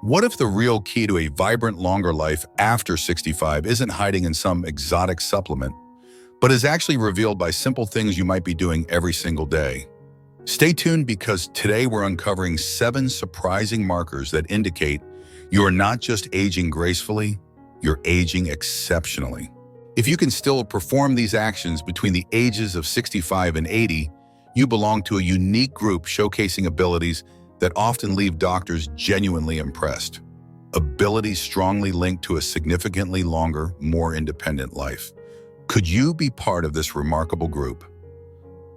What if the real key to a vibrant, longer life after 65 isn't hiding in some exotic supplement, but is actually revealed by simple things you might be doing every single day? Stay tuned because today we're uncovering 7 surprising markers that indicate you are not just aging gracefully, you're aging exceptionally. If you can still perform these actions between the ages of 65 and 80, you belong to a unique group showcasing abilities that often leave doctors genuinely impressed. Abilities strongly linked to a significantly longer, more independent life. Could you be part of this remarkable group?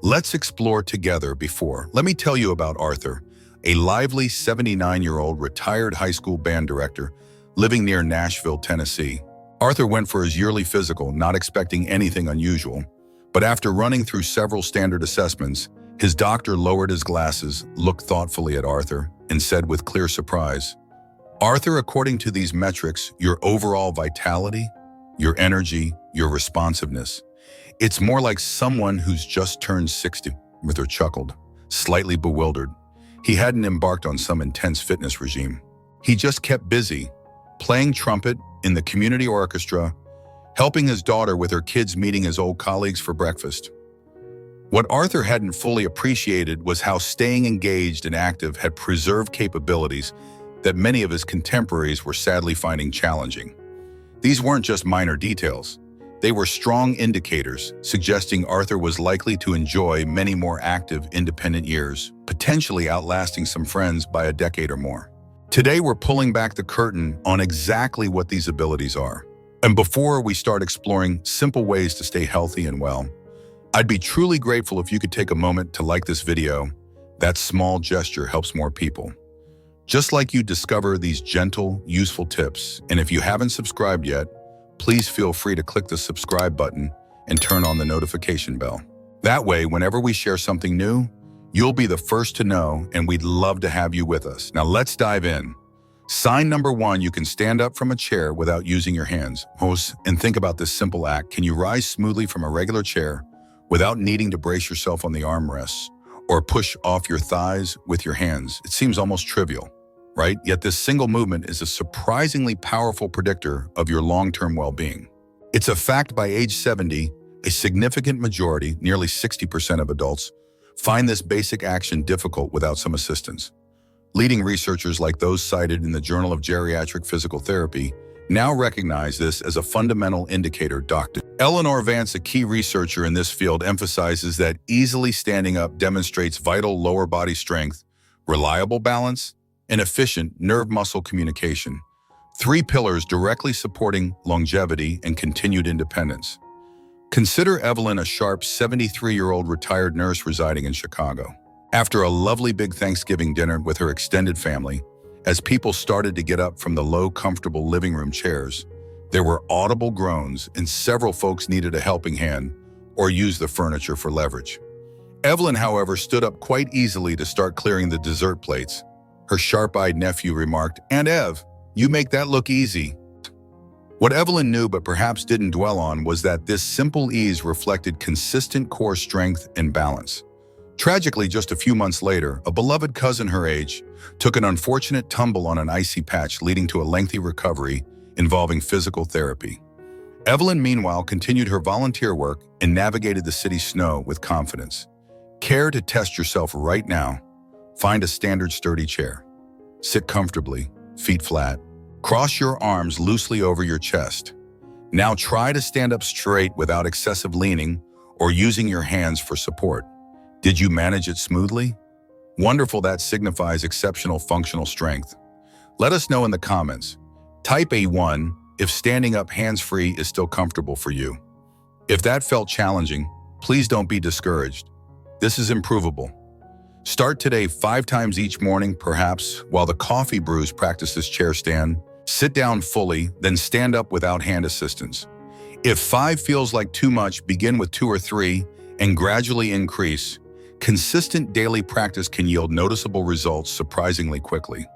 Let's explore together before. Let me tell you about Arthur, a lively 79-year-old retired high school band director living near Nashville, Tennessee. Arthur went for his yearly physical, not expecting anything unusual. But after running through several standard assessments, his doctor lowered his glasses, looked thoughtfully at Arthur, and said with clear surprise, "Arthur, according to these metrics, your overall vitality, your energy, your responsiveness, it's more like someone who's just turned 60. Arthur chuckled, slightly bewildered. He hadn't embarked on some intense fitness regime. He just kept busy, playing trumpet in the community orchestra, helping his daughter with her kids meeting his old colleagues for breakfast. What Arthur hadn't fully appreciated was how staying engaged and active had preserved capabilities that many of his contemporaries were sadly finding challenging. These weren't just minor details. They were strong indicators, suggesting Arthur was likely to enjoy many more active, independent years, potentially outlasting some friends by a decade or more. Today, we're pulling back the curtain on exactly what these abilities are. And before we start exploring simple ways to stay healthy and well, I'd be truly grateful if you could take a moment to like this video. That small gesture helps more people. Just like you discover these gentle, useful tips, and if you haven't subscribed yet, please feel free to click the subscribe button and turn on the notification bell. That way, whenever we share something new, you'll be the first to know, and we'd love to have you with us. Now let's dive in. Sign number 1, you can stand up from a chair without using your hands. And think about this simple act. Can you rise smoothly from a regular chair without needing to brace yourself on the armrests or push off your thighs with your hands? It seems almost trivial, right? Yet this single movement is a surprisingly powerful predictor of your long-term well-being. It's a fact by age 70, a significant majority, nearly 60% of adults, find this basic action difficult without some assistance. Leading researchers like those cited in the Journal of Geriatric Physical Therapy now recognize this as a fundamental indicator. Dr. Eleanor Vance, a key researcher in this field, emphasizes that easily standing up demonstrates vital lower body strength, reliable balance, and efficient nerve-muscle communication, 3 pillars directly supporting longevity and continued independence. Consider Evelyn, a sharp 73-year-old retired nurse residing in Chicago. After a lovely big Thanksgiving dinner with her extended family, as people started to get up from the low, comfortable living room chairs, there were audible groans and several folks needed a helping hand or used the furniture for leverage. Evelyn, however, stood up quite easily to start clearing the dessert plates. Her sharp-eyed nephew remarked, "Aunt Ev, you make that look easy." What Evelyn knew but perhaps didn't dwell on was that this simple ease reflected consistent core strength and balance. Tragically, just a few months later, a beloved cousin her age took an unfortunate tumble on an icy patch, leading to a lengthy recovery involving physical therapy. Evelyn, meanwhile, continued her volunteer work and navigated the city's snow with confidence. Care to test yourself right now. Find a standard sturdy chair. Sit comfortably, feet flat. Cross your arms loosely over your chest. Now try to stand up straight without excessive leaning or using your hands for support. Did you manage it smoothly? Wonderful, that signifies exceptional functional strength. Let us know in the comments. Type a 1 if standing up hands-free is still comfortable for you. If that felt challenging, please don't be discouraged. This is improvable. Start today 5 times each morning, perhaps, while the coffee brews. Practice this chair stand. Sit down fully, then stand up without hand assistance. If 5 feels like too much, begin with 2 or 3 and gradually increase. Consistent daily practice can yield noticeable results surprisingly quickly.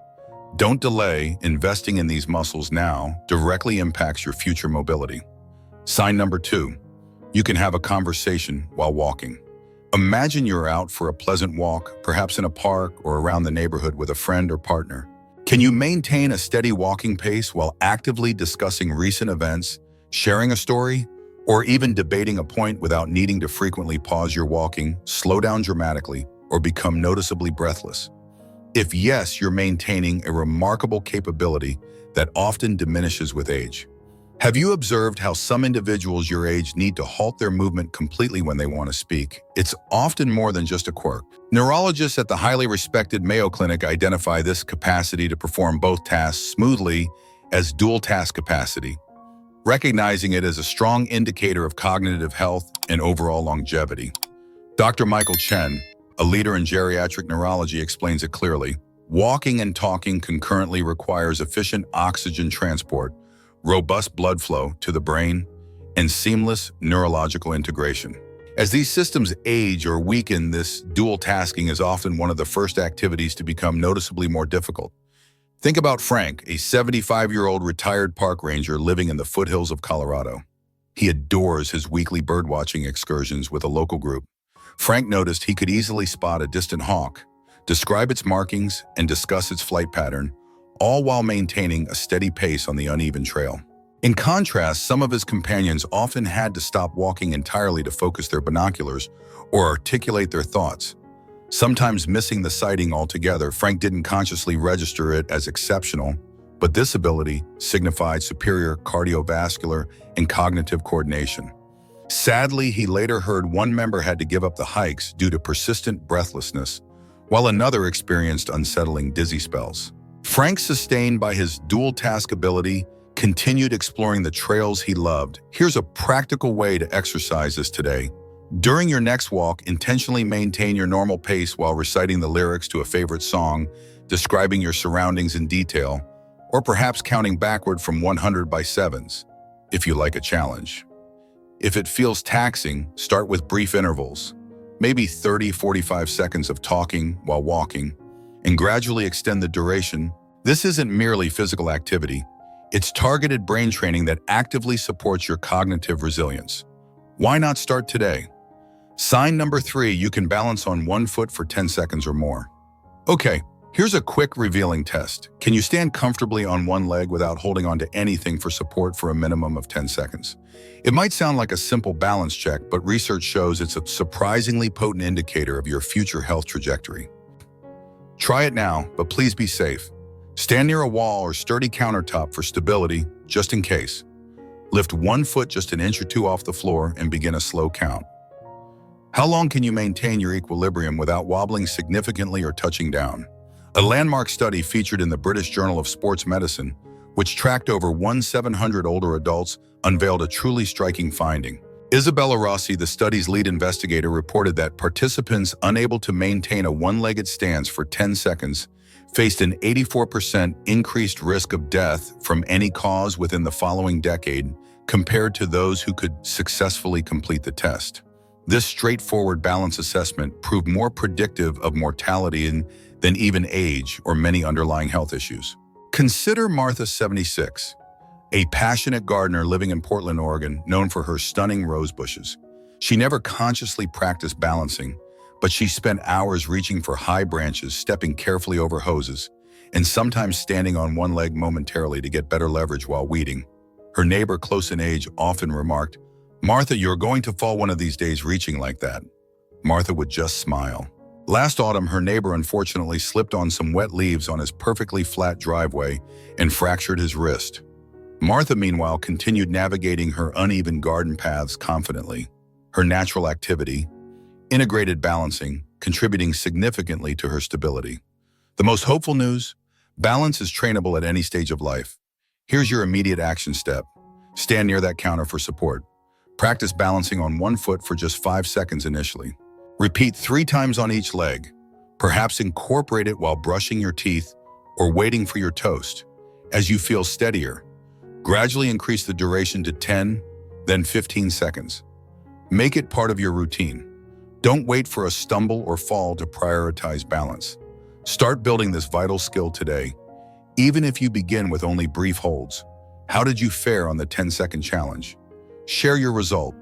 Don't delay. Investing in these muscles now directly impacts your future mobility. Sign number 2. You can have a conversation while walking. Imagine you're out for a pleasant walk, perhaps in a park or around the neighborhood with a friend or partner. Can you maintain a steady walking pace while actively discussing recent events, sharing a story, or even debating a point without needing to frequently pause your walking, slow down dramatically, or become noticeably breathless? If yes, you're maintaining a remarkable capability that often diminishes with age. Have you observed how some individuals your age need to halt their movement completely when they want to speak? It's often more than just a quirk. Neurologists at the highly respected Mayo Clinic identify this capacity to perform both tasks smoothly as dual task capacity, recognizing it as a strong indicator of cognitive health and overall longevity. Dr. Michael Chen, a leader in geriatric neurology, explains it clearly. Walking and talking concurrently requires efficient oxygen transport, robust blood flow to the brain, and seamless neurological integration. As these systems age or weaken, this dual tasking is often one of the first activities to become noticeably more difficult. Think about Frank, a 75-year-old retired park ranger living in the foothills of Colorado. He adores his weekly birdwatching excursions with a local group. Frank noticed he could easily spot a distant hawk, describe its markings, and discuss its flight pattern, all while maintaining a steady pace on the uneven trail. In contrast, some of his companions often had to stop walking entirely to focus their binoculars or articulate their thoughts. Sometimes missing the sighting altogether, Frank didn't consciously register it as exceptional, but this ability signified superior cardiovascular and cognitive coordination. Sadly, he later heard one member had to give up the hikes due to persistent breathlessness, while another experienced unsettling dizzy spells. Frank, sustained by his dual task ability, continued exploring the trails he loved. Here's a practical way to exercise this today. During your next walk, intentionally maintain your normal pace while reciting the lyrics to a favorite song, describing your surroundings in detail, or perhaps counting backward from 100 by sevens, if you like a challenge. If it feels taxing, start with brief intervals, maybe 30-45 seconds of talking while walking, and gradually extend the duration. This isn't merely physical activity. It's targeted brain training that actively supports your cognitive resilience. Why not start today? Sign number 3, you can balance on one foot for 10 seconds or more. Okay, here's a quick revealing test. Can you stand comfortably on one leg without holding on to anything for support for a minimum of 10 seconds? It might sound like a simple balance check, but research shows it's a surprisingly potent indicator of your future health trajectory. Try it now, but please be safe. Stand near a wall or sturdy countertop for stability, just in case. Lift one foot just an inch or two off the floor and begin a slow count. How long can you maintain your equilibrium without wobbling significantly or touching down? A landmark study featured in the British Journal of Sports Medicine, which tracked over 1,700 older adults, unveiled a truly striking finding. Isabella Rossi, the study's lead investigator, reported that participants unable to maintain a one-legged stance for 10 seconds faced an 84% increased risk of death from any cause within the following decade compared to those who could successfully complete the test. This straightforward balance assessment proved more predictive of mortality than even age or many underlying health issues. Consider Martha, 76. A passionate gardener living in Portland, Oregon, known for her stunning rose bushes. She never consciously practiced balancing, but she spent hours reaching for high branches, stepping carefully over hoses, and sometimes standing on one leg momentarily to get better leverage while weeding. Her neighbor, close in age, often remarked, "Martha, you're going to fall one of these days reaching like that." Martha would just smile. Last autumn, her neighbor unfortunately slipped on some wet leaves on his perfectly flat driveway and fractured his wrist. Martha, meanwhile, continued navigating her uneven garden paths confidently. Her natural activity, integrated balancing, contributing significantly to her stability. The most hopeful news? Balance is trainable at any stage of life. Here's your immediate action step. Stand near that counter for support. Practice balancing on one foot for just 5 seconds initially. Repeat 3 times on each leg. Perhaps incorporate it while brushing your teeth or waiting for your toast. As you feel steadier, gradually increase the duration to 10, then 15 seconds. Make it part of your routine. Don't wait for a stumble or fall to prioritize balance. Start building this vital skill today, even if you begin with only brief holds. How did you fare on the 10-second challenge? Share your result.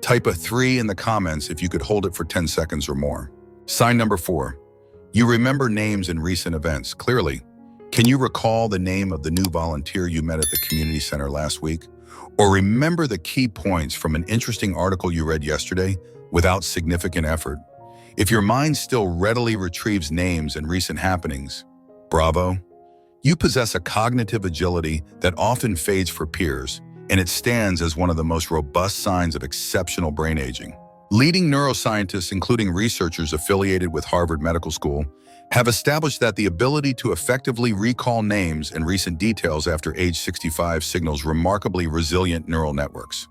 Type a 3 in the comments if you could hold it for 10 seconds or more. Sign number 4. You remember names and recent events clearly. Can Can you recall the name of the new volunteer you met at the community center last week? Or remember the key points from an interesting article you read yesterday without significant effort? If your mind still readily retrieves names and recent happenings, bravo. You possess a cognitive agility that often fades for peers, and it stands as one of the most robust signs of exceptional brain aging. Leading neuroscientists, including researchers affiliated with Harvard Medical School, have established that the ability to effectively recall names and recent details after age 65 signals remarkably resilient neural networks.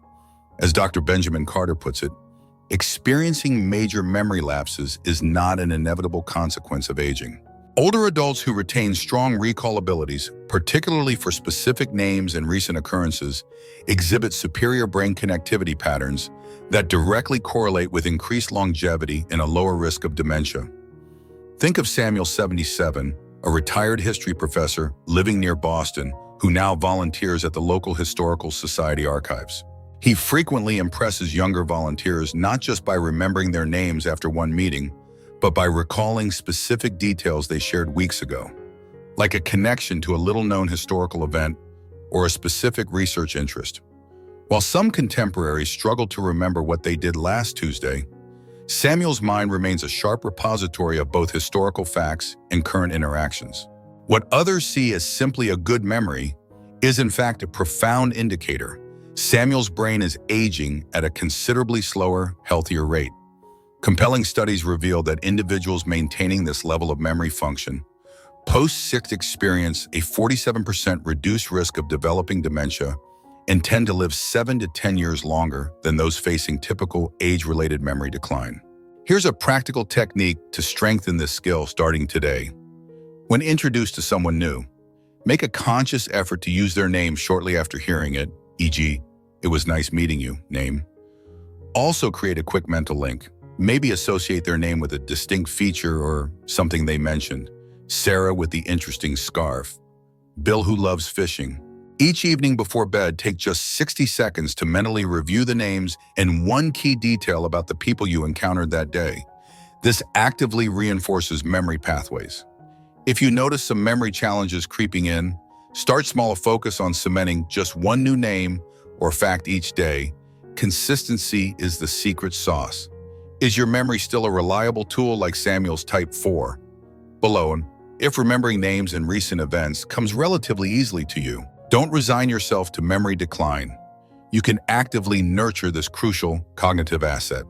As Dr. Benjamin Carter puts it, experiencing major memory lapses is not an inevitable consequence of aging. Older adults who retain strong recall abilities, particularly for specific names and recent occurrences, exhibit superior brain connectivity patterns that directly correlate with increased longevity and a lower risk of dementia. Think of Samuel, 77, a retired history professor living near Boston who now volunteers at the local Historical Society archives. He frequently impresses younger volunteers not just by remembering their names after one meeting, but by recalling specific details they shared weeks ago, like a connection to a little-known historical event or a specific research interest. While some contemporaries struggle to remember what they did last Tuesday, Samuel's mind remains a sharp repository of both historical facts and current interactions. What others see as simply a good memory is in fact a profound indicator. Samuel's brain is aging at a considerably slower, healthier rate. Compelling studies reveal that individuals maintaining this level of memory function post-6 experience a 47% reduced risk of developing dementia and tend to live 7 to 10 years longer than those facing typical age-related memory decline. Here's a practical technique to strengthen this skill starting today. When introduced to someone new, make a conscious effort to use their name shortly after hearing it, e.g., "It was nice meeting you," name. Also create a quick mental link. Maybe associate their name with a distinct feature or something they mentioned. Sarah with the interesting scarf. Bill who loves fishing. Each evening before bed, take just 60 seconds to mentally review the names and one key detail about the people you encountered that day. This actively reinforces memory pathways. If you notice some memory challenges creeping in, start small, focus on cementing just one new name or fact each day. Consistency is the secret sauce. Is your memory still a reliable tool like Samuel's Type 4? Below, if remembering names and recent events comes relatively easily to you, don't resign yourself to memory decline. You can actively nurture this crucial cognitive asset.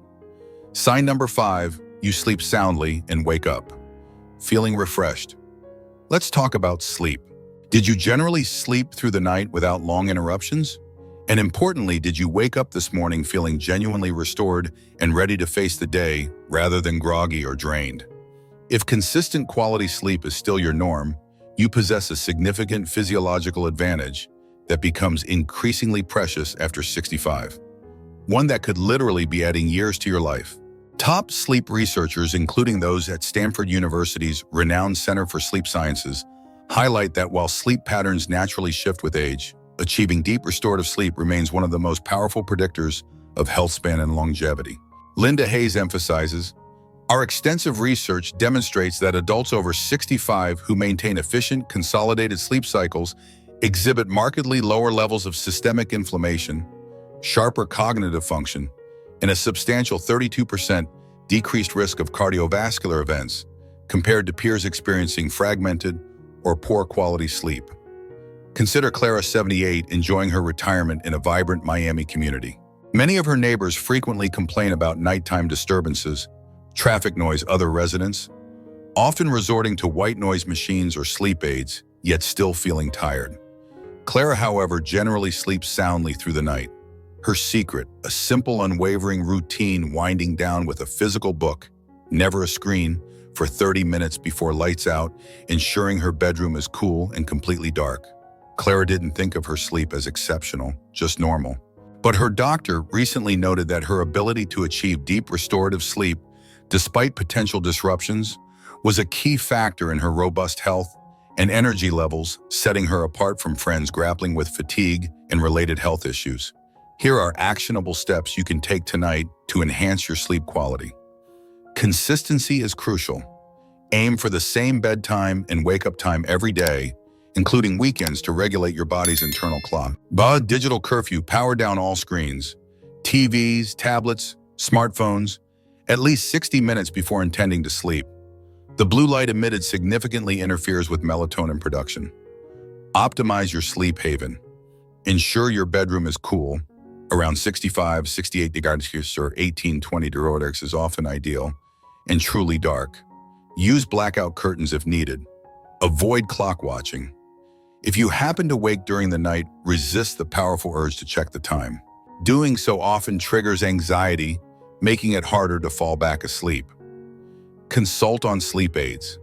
Sign number 5, you sleep soundly and wake up, feeling refreshed. Let's talk about sleep. Did you generally sleep through the night without long interruptions? And importantly, did you wake up this morning feeling genuinely restored and ready to face the day rather than groggy or drained? If consistent quality sleep is still your norm, you possess a significant physiological advantage that becomes increasingly precious after 65. One that could literally be adding years to your life. Top sleep researchers, including those at Stanford University's renowned Center for Sleep Sciences, highlight that while sleep patterns naturally shift with age, achieving deep restorative sleep remains one of the most powerful predictors of health span and longevity. Linda Hayes emphasizes, our extensive research demonstrates that adults over 65 who maintain efficient, consolidated sleep cycles exhibit markedly lower levels of systemic inflammation, sharper cognitive function, and a substantial 32% decreased risk of cardiovascular events compared to peers experiencing fragmented or poor quality sleep. Consider Clara, 78, enjoying her retirement in a vibrant Miami community. Many of her neighbors frequently complain about nighttime disturbances, traffic noise, other residents, often resorting to white noise machines or sleep aids, yet still feeling tired. Clara, however, generally sleeps soundly through the night. Her secret, a simple, unwavering routine winding down with a physical book, never a screen, for 30 minutes before lights out, ensuring her bedroom is cool and completely dark. Clara didn't think of her sleep as exceptional, just normal. But her doctor recently noted that her ability to achieve deep restorative sleep, despite potential disruptions, was a key factor in her robust health and energy levels, setting her apart from friends grappling with fatigue and related health issues. Here are actionable steps you can take tonight to enhance your sleep quality. Consistency is crucial. Aim for the same bedtime and wake-up time every day, including weekends to regulate your body's internal clock. Digital curfew, power down all screens, TVs, tablets, smartphones, at least 60 minutes before intending to sleep. The blue light emitted significantly interferes with melatonin production. Optimize your sleep haven. Ensure your bedroom is cool. Around 65, 68 degrees or 18, 20 degrees is often ideal, and truly dark. Use blackout curtains if needed. Avoid clock watching. If you happen to wake during the night, resist the powerful urge to check the time. Doing so often triggers anxiety, making it harder to fall back asleep. Consult on sleep aids.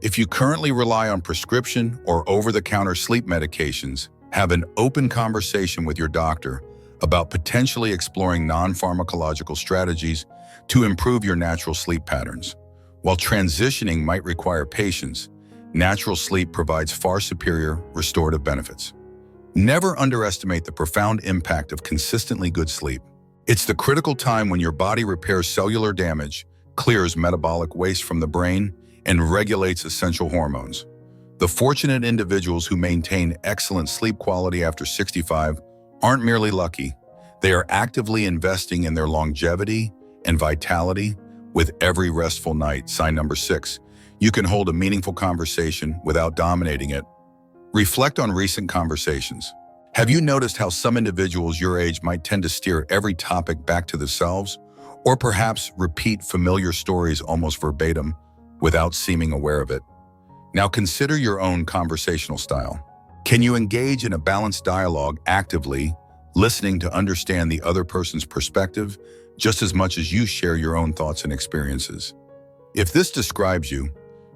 If you currently rely on prescription or over-the-counter sleep medications, have an open conversation with your doctor about potentially exploring non-pharmacological strategies to improve your natural sleep patterns. While transitioning might require patience, natural sleep provides far superior restorative benefits. Never underestimate the profound impact of consistently good sleep. It's the critical time when your body repairs cellular damage, clears metabolic waste from the brain, and regulates essential hormones. The fortunate individuals who maintain excellent sleep quality after 65 aren't merely lucky. They are actively investing in their longevity and vitality with every restful night. Sign number 6. You can hold a meaningful conversation without dominating it. Reflect on recent conversations. Have you noticed how some individuals your age might tend to steer every topic back to themselves, or perhaps repeat familiar stories almost verbatim without seeming aware of it? Now consider your own conversational style. Can you engage in a balanced dialogue actively, listening to understand the other person's perspective just as much as you share your own thoughts and experiences? If this describes you,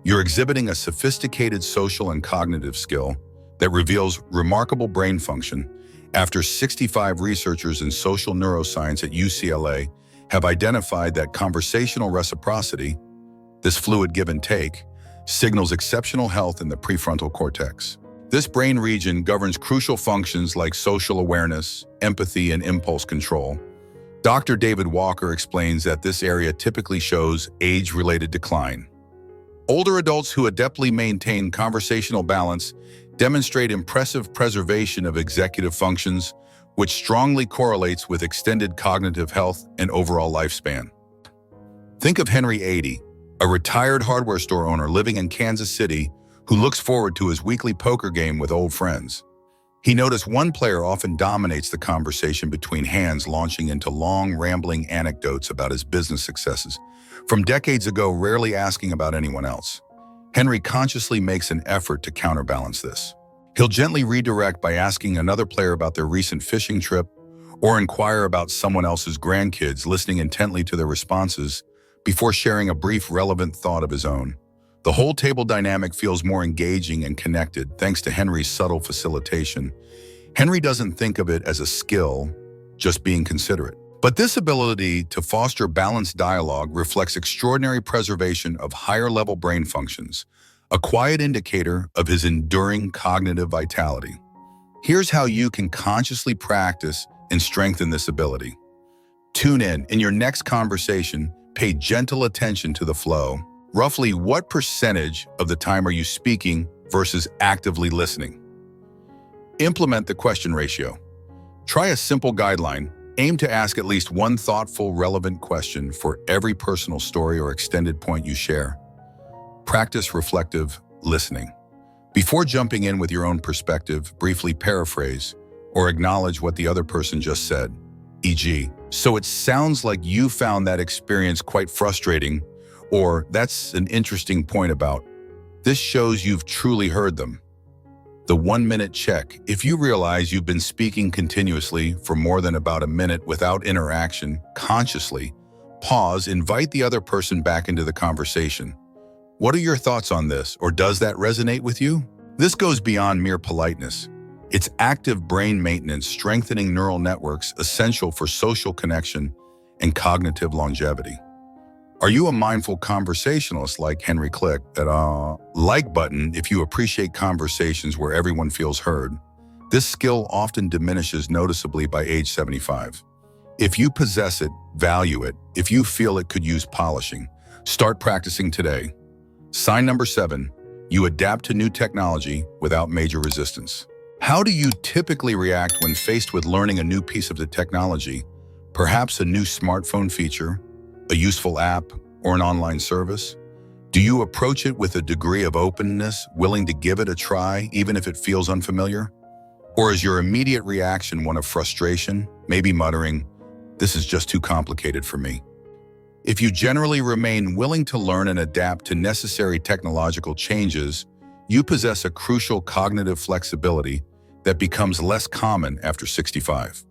you're exhibiting a sophisticated social and cognitive skill that reveals remarkable brain function. After 65 researchers in social neuroscience at UCLA have identified that conversational reciprocity, this fluid give and take, signals exceptional health in the prefrontal cortex. This brain region governs crucial functions like social awareness, empathy, and impulse control. Dr. David Walker explains that this area typically shows age-related decline. Older adults who adeptly maintain conversational balance demonstrate impressive preservation of executive functions, which strongly correlates with extended cognitive health and overall lifespan. Think of Henry 80, a retired hardware store owner living in Kansas City who looks forward to his weekly poker game with old friends. He noticed one player often dominates the conversation between hands, launching into long, rambling anecdotes about his business successes from decades ago, rarely asking about anyone else. Henry consciously makes an effort to counterbalance this. He'll gently redirect by asking another player about their recent fishing trip or inquire about someone else's grandkids, listening intently to their responses before sharing a brief, relevant thought of his own. The whole table dynamic feels more engaging and connected thanks to Henry's subtle facilitation. Henry doesn't think of it as a skill, just being considerate. But this ability to foster balanced dialogue reflects extraordinary preservation of higher-level brain functions, a quiet indicator of his enduring cognitive vitality. Here's how you can consciously practice and strengthen this ability. Tune in. In your next conversation, pay gentle attention to the flow. Roughly what percentage of the time are you speaking versus actively listening? Implement the question ratio. Try a simple guideline. Aim to ask at least one thoughtful, relevant question for every personal story or extended point you share. Practice reflective listening. Before jumping in with your own perspective, briefly paraphrase or acknowledge what the other person just said, e.g., "So it sounds like you found that experience quite frustrating," or "That's an interesting point about." This shows you've truly heard them. The 1-minute check. If you realize you've been speaking continuously for more than about a minute without interaction, consciously pause, invite the other person back into the conversation. What are your thoughts on this, or does that resonate with you? This goes beyond mere politeness. It's active brain maintenance, strengthening neural networks essential for social connection and cognitive longevity. Are you a mindful conversationalist like Henry? Click that like button if you appreciate conversations where everyone feels heard. This skill often diminishes noticeably by age 75. If you possess it, value it. If you feel it could use polishing, start practicing today. Sign number 7. You adapt to new technology without major resistance. How do you typically react when faced with learning a new piece of the technology, perhaps a new smartphone feature, a useful app, or an online service? Do you approach it with a degree of openness, willing to give it a try, even if it feels unfamiliar? Or is your immediate reaction one of frustration, maybe muttering, "This is just too complicated for me"? If you generally remain willing to learn and adapt to necessary technological changes, you possess a crucial cognitive flexibility that becomes less common after 65.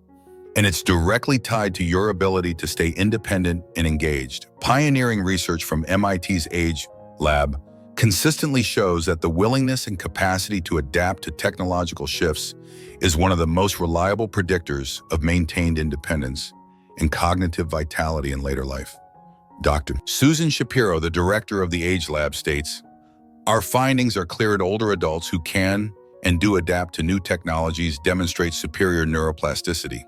And it's directly tied to your ability to stay independent and engaged. Pioneering research from MIT's Age Lab consistently shows that the willingness and capacity to adapt to technological shifts is one of the most reliable predictors of maintained independence and cognitive vitality in later life. Dr. Susan Shapiro, the director of the Age Lab, states, "Our findings are clear that older adults who can and do adapt to new technologies demonstrate superior neuroplasticity,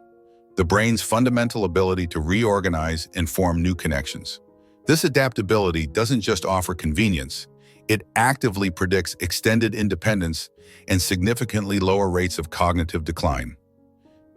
the brain's fundamental ability to reorganize and form new connections. This adaptability doesn't just offer convenience, it actively predicts extended independence and significantly lower rates of cognitive decline."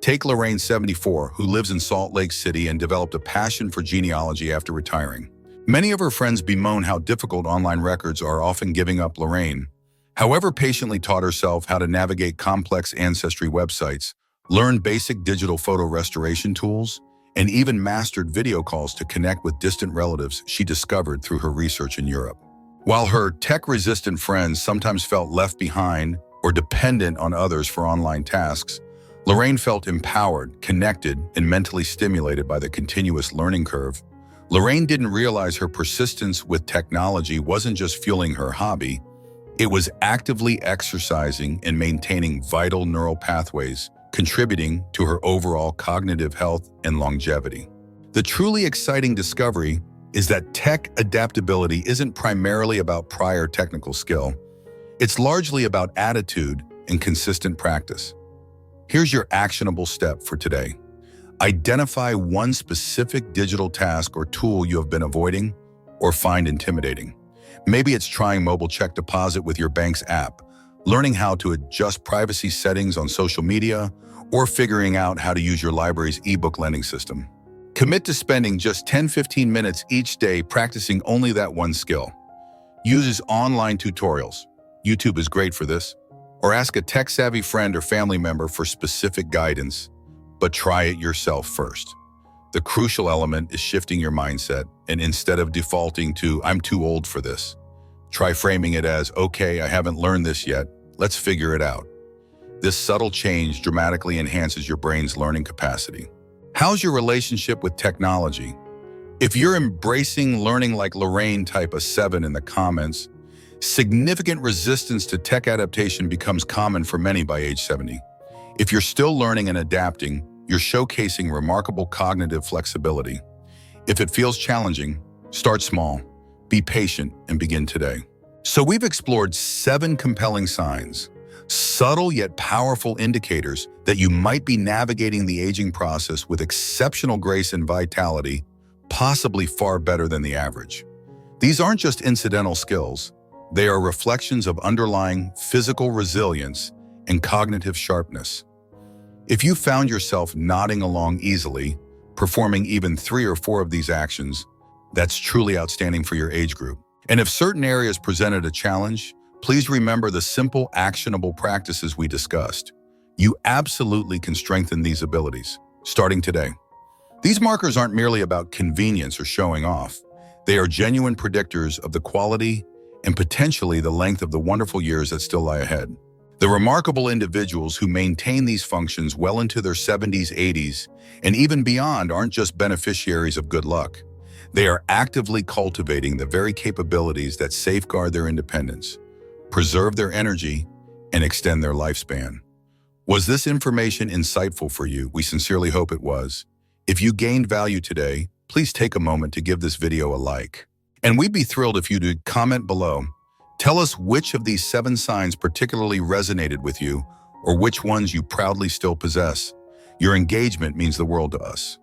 Take Lorraine, 74, who lives in Salt Lake City and developed a passion for genealogy after retiring. Many of her friends bemoan how difficult online records are, often giving up. Lorraine, however, patiently taught herself how to navigate complex ancestry websites, learned basic digital photo restoration tools, and even mastered video calls to connect with distant relatives she discovered through her research in Europe. While her tech-resistant friends sometimes felt left behind or dependent on others for online tasks, Lorraine felt empowered, connected, and mentally stimulated by the continuous learning curve. Lorraine didn't realize her persistence with technology wasn't just fueling her hobby, it was actively exercising and maintaining vital neural pathways, contributing to her overall cognitive health and longevity. The truly exciting discovery is that tech adaptability isn't primarily about prior technical skill. It's largely about attitude and consistent practice. Here's your actionable step for today. Identify one specific digital task or tool you have been avoiding or find intimidating. Maybe it's trying mobile check deposit with your bank's app, learning how to adjust privacy settings on social media, or figuring out how to use your library's ebook lending system. Commit to spending just 10-15 minutes each day practicing only that one skill. Use online tutorials. YouTube is great for this. Or ask a tech-savvy friend or family member for specific guidance, but try it yourself first. The crucial element is shifting your mindset, and instead of defaulting to, "I'm too old for this," try framing it as, "Okay, I haven't learned this yet, let's figure it out." This subtle change dramatically enhances your brain's learning capacity. How's your relationship with technology? If you're embracing learning like Lorraine, type a 7 in the comments. Significant resistance to tech adaptation becomes common for many by age 70. If you're still learning and adapting, you're showcasing remarkable cognitive flexibility. If it feels challenging, start small, be patient, and begin today. So we've explored 7 compelling signs, subtle yet powerful indicators that you might be navigating the aging process with exceptional grace and vitality, possibly far better than the average. These aren't just incidental skills. They are reflections of underlying physical resilience and cognitive sharpness. If you found yourself nodding along easily, performing even 3 or 4 of these actions, that's truly outstanding for your age group. And if certain areas presented a challenge, please remember the simple, actionable practices we discussed. You absolutely can strengthen these abilities, starting today. These markers aren't merely about convenience or showing off. They are genuine predictors of the quality and potentially the length of the wonderful years that still lie ahead. The remarkable individuals who maintain these functions well into their 70s, 80s, and even beyond aren't just beneficiaries of good luck. They are actively cultivating the very capabilities that safeguard their independence, preserve their energy, and extend their lifespan. Was this information insightful for you? We sincerely hope it was. If you gained value today, please take a moment to give this video a like. And we'd be thrilled if you'd comment below. Tell us which of these 7 signs particularly resonated with you, or which ones you proudly still possess. Your engagement means the world to us.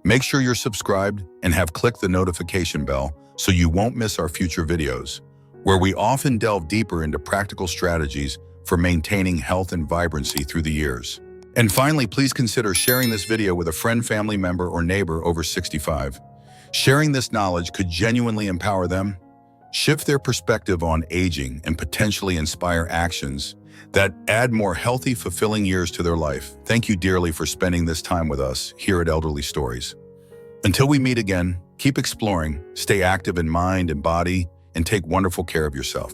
Make sure you're subscribed and have clicked the notification bell so you won't miss our future videos. where we often delve deeper into practical strategies for maintaining health and vibrancy through the years. And finally, please consider sharing this video with a friend, family member, or neighbor over 65. Sharing this knowledge could genuinely empower them, shift their perspective on aging, and potentially inspire actions that add more healthy, fulfilling years to their life. Thank you dearly for spending this time with us here at Elderly Stories. Until we meet again, keep exploring, stay active in mind and body, and take wonderful care of yourself.